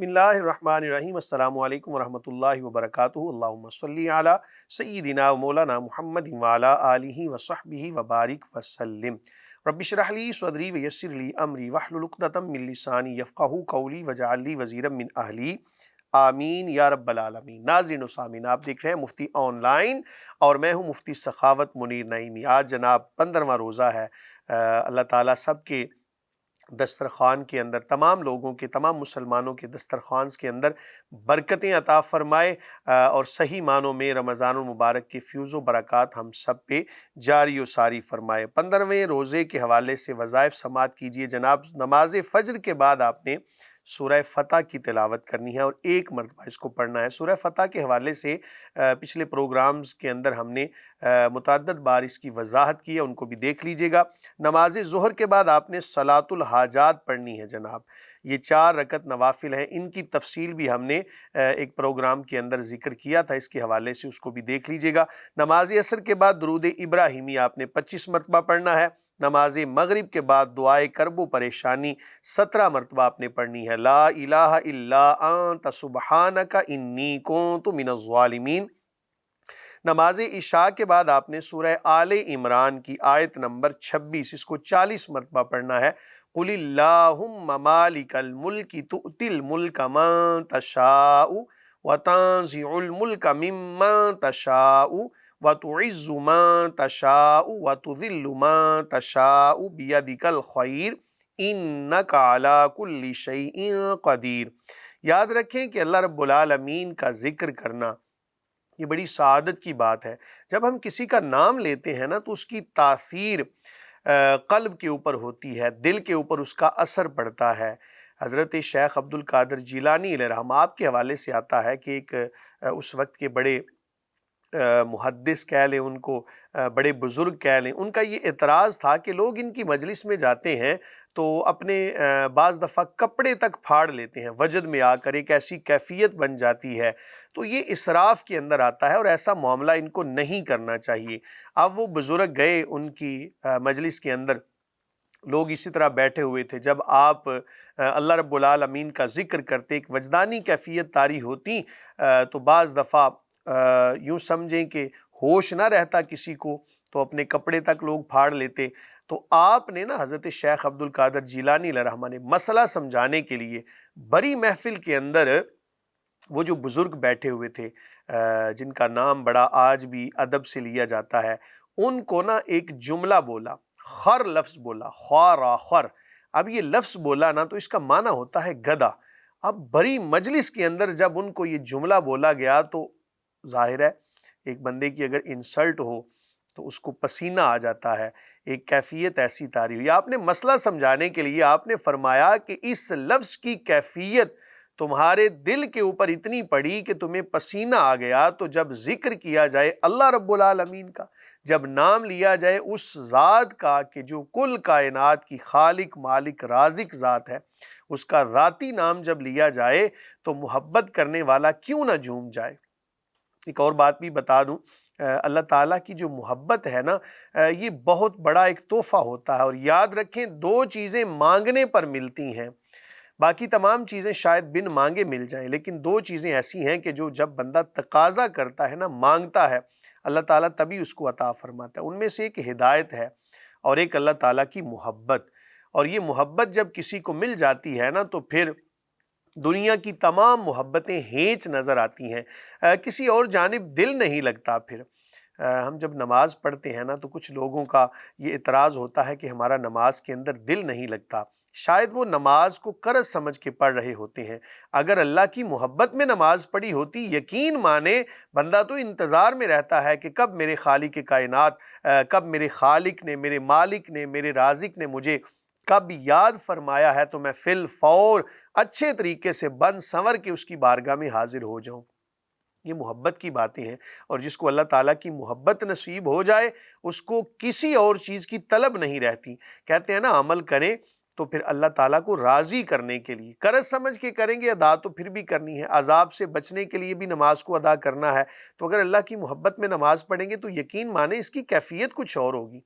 बिस्मिल्लाहिर्रहमानिर्रहीम। अस्सलामु अलैकुम वरहमतुल्लाहि वबरकातुहू। अल्लाहुम्मा सल्ली अला सय्यिदिना व मौलाना मुहम्मदिन व अला आलिहि व सहबिहि व बारिक वसल्लिम। रब्बि इश्रह ली सदरी व यस्सिर ली अमरी वहलुल उक़दतम मिन लिसानी यफ़क़हू क़ौली वजअल ली वज़ीरम मिन अहली आमीन या रब्बल आलमीन। नाज़रीन व सामीन, आप देख रहे हैं मुफ्ती ऑनलाइन और मैं हूँ मुफ्ती सखावत मुनीर नईमी। आज जनाब 15वां रोज़ा है। अल्लाह ताला सब के दस्तरख़्वान के अंदर, तमाम लोगों के, तमाम मुसलमानों के दस्तरख़्वान के अंदर बरकतें अता फ़रमाए और सही मानों में रमज़ानुल मुबारक के फ़्यूज़ व बरक़ात हम सब पे जारी व सारी फ़रमाए। 15वें रोज़े के हवाले से वज़ाइफ़ समात कीजिए जनाब। नमाज फ़ज्र के बाद आपने सूरह फ़तह की तिलावत करनी है और एक मरतबा इसको पढ़ना है। सूरह फ़तह के हवाले से पिछले प्रोग्राम्स के अंदर हमने मुतअद्दिद बार इसकी वजाहत की है, उनको भी देख लीजिएगा। नमाज ज़ुहर के बाद आपने सलातुल हाजात पढ़नी है जनाब। ये 4 रकत नवाफिल हैं, इनकी तफसील भी हमने एक प्रोग्राम के अंदर ज़िक्र किया था, इसके हवाले से उसको भी देख लीजिएगा। नमाज असर के बाद दुरूद इब्राहिमी आपने 25 मरतबा पढ़ना है। नमाज मगरिब के बाद दुआए करब परेशानी 17 मरतबा आपने पढ़नी है। ला इलाहा इल्ला अंत सुब्हानका इन्नी कुन्तु मिनज़ ज़ालिमीन। नमाज इशा के बाद आपने सूरह आले इमरान की आयत नंबर 26 इसको 40 मरतबा पढ़ना है। कुलिल्लाहुम्मा मालिकल मुल्की तुअतिल मुल्का मन तशाउ व तांज़िउल मुल्का मिम्मन तशाउ व तुइज़्ज़ु मन तशाउ व तुज़िल्लु मन तशाउ बियदिकल खैर इन्नका अला कुल्लि शैइन क़दीर। याद रखें कि अल्लाह रब्बुल आलमीन का जिक्र करना ये बड़ी सआदत की बात है। जब हम किसी का नाम लेते हैं ना तो उसकी तासीर क़ल्ब के ऊपर होती है, दिल के ऊपर उसका असर पड़ता है। हज़रत शेख अब्दुल कादिर जिलानी अलैहिर्रहमा के हवाले से आता है कि एक उस वक्त के बड़े मुहद्दिस कह लें उनको, बड़े बुज़ुर्ग कह लें, उनका ये एतराज़ था कि लोग इनकी मजलिस में जाते हैं तो अपने बाज़ दफ़ा कपड़े तक फाड़ लेते हैं, वजद में आकर एक ऐसी कैफियत बन जाती है। तो ये इसराफ़ के अंदर आता है और ऐसा मामला इनको नहीं करना चाहिए। अब वो बुज़ुर्ग गए उनकी मजलिस के अंदर, लोग इसी तरह बैठे हुए थे। जब आप अल्लाह रब्बुल आलमीन का ज़िक्र करते, एक वजदानी कैफियत तारी होती तो बाज़ दफ़ा यूँ समझें कि होश ना रहता किसी को, तो अपने कपड़े तक लोग फाड़ लेते। तो आपने ना हज़रत शेख अब्दुल कादिर जिलानी अलैहिर्रहमा ने मसला समझाने के लिए बड़ी महफिल के अंदर वो जो बुज़ुर्ग बैठे हुए थे जिनका नाम बड़ा आज भी अदब से लिया जाता है, उनको ना एक जुमला बोला, खर लफ्ज़ बोला, ख्वारा खर। अब ये लफ्ज़ बोला ना तो इसका माना होता है गधा। अब बड़ी मजलिस के अंदर जब उनको ये जुमला बोला गया तो ज़ाहिर है एक बंदे की अगर इंसल्ट हो तो उसको पसीना आ जाता है, एक कैफियत ऐसी तारी हुई। आपने मसला समझाने के लिए आपने फरमाया कि इस लफ्ज़ की कैफियत तुम्हारे दिल के ऊपर इतनी पड़ी कि तुम्हें पसीना आ गया, तो जब जिक्र किया जाए अल्लाह रब्बुल आलमीन का, जब नाम लिया जाए उस ज़ात का कि जो कुल कायनात की खालिक मालिक राज़िक ज़ात है, उसका ज़ाती नाम जब लिया जाए तो मोहब्बत करने वाला क्यों ना झूम जाए। एक और बात भी बता दूं, अल्लाह ताला की जो मोहब्बत है ना, ये बहुत बड़ा एक तोहफ़ा होता है। और याद रखें 2 चीज़ें मांगने पर मिलती हैं, बाकी तमाम चीज़ें शायद बिन मांगे मिल जाएं, लेकिन 2 चीज़ें ऐसी हैं कि जो जब बंदा तकाज़ा करता है ना, मांगता है, अल्लाह ताला तभी उसको अता फरमाता है। उनमें से एक हिदायत है और एक अल्लाह ताला की मोहब्बत। और ये मोहब्बत जब किसी को मिल जाती है ना तो फिर दुनिया की तमाम मोहब्बतें हेंच नज़र आती हैं, किसी और जानिब दिल नहीं लगता। फिर हम जब नमाज़ पढ़ते हैं ना तो कुछ लोगों का ये इतराज़ होता है कि हमारा नमाज के अंदर दिल नहीं लगता। शायद वो नमाज को कर्ज समझ के पढ़ रहे होते हैं। अगर अल्लाह की मोहब्बत में नमाज पढ़ी होती, यकीन माने बंदा तो इंतज़ार में रहता है कि कब मेरे खालिक कायनात, कब मेरे खालिक ने, मेरे मालिक ने, मेरे राज़िक ने मुझे कब याद फरमाया है तो मैं फिल फौर अच्छे तरीके से बन संवर के उसकी बारगाह में हाजिर हो जाऊं। ये मोहब्बत की बातें हैं और जिसको अल्लाह ताला की मोहब्बत नसीब हो जाए उसको किसी और चीज़ की तलब नहीं रहती। कहते हैं ना, अमल करें तो फिर अल्लाह ताला को राज़ी करने के लिए कर्ज समझ के करेंगे, अदा तो फिर भी करनी है, अजाब से बचने के लिए भी नमाज को अदा करना है। तो अगर अल्लाह की मोहब्बत में नमाज पढ़ेंगे तो यकीन माने इसकी कैफियत कुछ और होगी।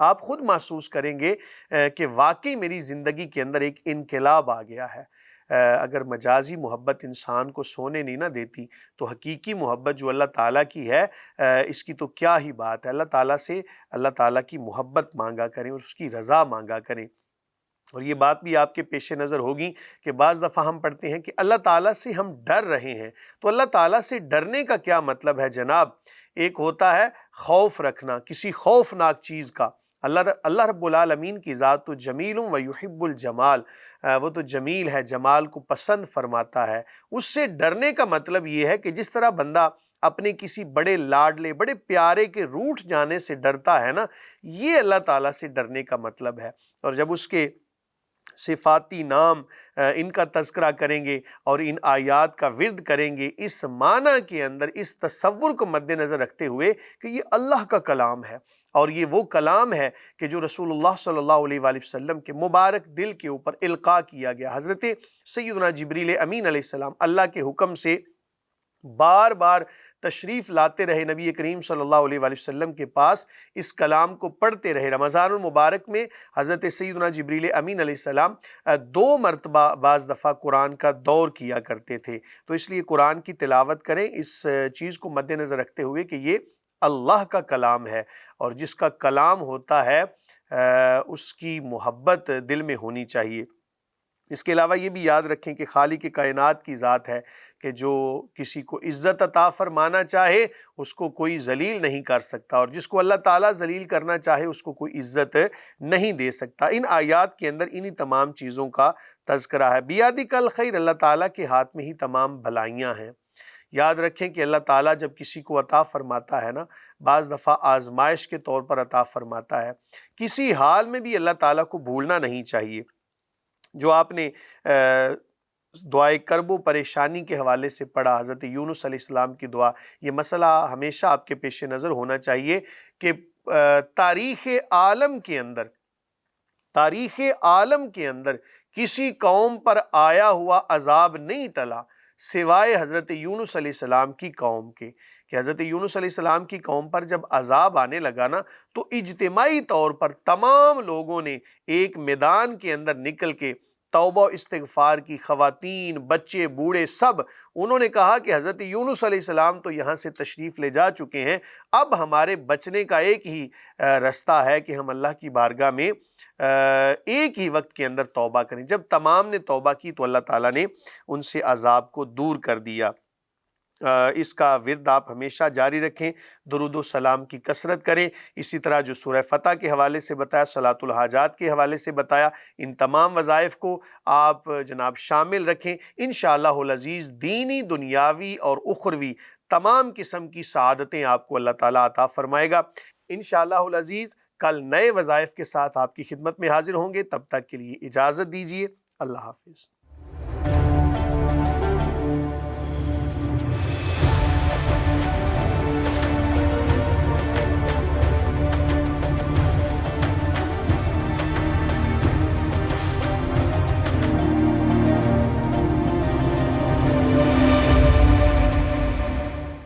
आप खुद महसूस करेंगे कि वाकई मेरी ज़िंदगी के अंदर एक इनकलाब आ गया है। اگر مجازی محبت انسان کو سونے نہیں نہ دیتی تو حقیقی محبت جو اللہ تعالیٰ کی ہے اس کی تو کیا ہی بات ہے۔ اللہ تعالیٰ سے اللہ تعالیٰ کی محبت مانگا کریں اور اس کی رضا مانگا کریں۔ اور یہ بات بھی آپ کے پیش نظر ہوگی کہ بعض دفعہ ہم پڑھتے ہیں کہ اللہ تعالیٰ سے ہم ڈر رہے ہیں، تو اللہ تعالیٰ سے ڈرنے کا کیا مطلب ہے جناب؟ ایک ہوتا ہے خوف رکھنا کسی خوفناک چیز کا۔ اللہ رب العالمین کی ذات تو جمیل و یحب الجمال، وہ تو جمیل ہے، جمال کو پسند فرماتا ہے۔ اس سے ڈرنے کا مطلب یہ ہے کہ جس طرح بندہ اپنے کسی بڑے لاڈلے بڑے پیارے کے روٹھ جانے سے ڈرتا ہے نا، یہ اللہ تعالیٰ سے ڈرنے کا مطلب ہے۔ اور جب اس کے صفاتی نام ان کا تذکرہ کریں گے اور ان آیات کا ورد کریں گے، اس معنی کے اندر اس تصور کو مد نظر رکھتے ہوئے کہ یہ اللہ کا کلام ہے اور یہ وہ کلام ہے کہ جو رسول اللہ صلی اللہ علیہ وآلہ وسلم کے مبارک دل کے اوپر القاء کیا گیا۔ حضرت سیدنا جبریل امین علیہ السلام اللہ کے حکم سے بار بار تشریف لاتے رہے نبی کریم صلی اللہ علیہ وآلہ وسلم کے پاس، اس کلام کو پڑھتے رہے۔ رمضان المبارک میں حضرت سیدنا جبریل امین علیہ السلام 2 مرتبہ بعض دفعہ قرآن کا دور کیا کرتے تھے، تو اس لیے قرآن کی تلاوت کریں اس چیز کو مد نظر رکھتے ہوئے کہ یہ اللہ کا کلام ہے، اور جس کا کلام ہوتا ہے اس کی محبت دل میں ہونی چاہیے۔ اس کے علاوہ یہ بھی یاد رکھیں کہ خالق کائنات کی ذات ہے کہ جو کسی کو عزت عطا فرمانا چاہے اس کو کوئی ذلیل نہیں کر سکتا، اور جس کو اللہ تعالیٰ ذلیل کرنا چاہے اس کو کوئی عزت نہیں دے سکتا۔ ان آیات کے اندر انہی تمام چیزوں کا تذکرہ ہے۔ بیادک الخیر، اللہ تعالیٰ کے ہاتھ میں ہی تمام بھلائیاں ہیں۔ یاد رکھیں کہ اللہ تعالیٰ جب کسی کو عطا فرماتا ہے نا، بعض دفعہ آزمائش کے طور پر عطا فرماتا ہے، کسی حال میں بھی اللہ تعالیٰ کو بھولنا نہیں چاہیے۔ جو آپ نے دعائے کرب و پریشانی کے حوالے سے پڑھا، حضرت یونس علیہ السلام کی دعا، یہ مسئلہ ہمیشہ آپ کے پیش نظر ہونا چاہیے کہ تاریخ عالم کے اندر کسی قوم پر آیا ہوا عذاب نہیں ٹلا سوائے حضرت یونس علیہ السلام کی قوم کے، کہ حضرت یونس علیہ السلام کی قوم پر جب عذاب آنے لگا نا تو اجتماعی طور پر تمام لوگوں نے ایک میدان کے اندر نکل کے توبہ استغفار کی، خواتین بچے بوڑھے سب، انہوں نے کہا کہ حضرت یونس علیہ السلام تو یہاں سے تشریف لے جا چکے ہیں، اب ہمارے بچنے کا ایک ہی رستہ ہے کہ ہم اللہ کی بارگاہ میں ایک ہی وقت کے اندر توبہ کریں۔ جب تمام نے توبہ کی تو اللہ تعالیٰ نے ان سے عذاب کو دور کر دیا۔ اس کا ورد آپ ہمیشہ جاری رکھیں، درود و سلام کی کثرت کریں، اسی طرح جو سورہ فتح کے حوالے سے بتایا، صلاۃ الحاجات کے حوالے سے بتایا، ان تمام وظائف کو آپ جناب شامل رکھیں۔ انشاءاللہ العزیز دینی، دنیاوی اور اخروی تمام قسم کی سعادتیں آپ کو اللہ تعالیٰ عطا فرمائے گا۔ انشاءاللہ العزیز کل نئے وظائف کے ساتھ آپ کی خدمت میں حاضر ہوں گے، تب تک کے لیے اجازت دیجیے، اللہ حافظ۔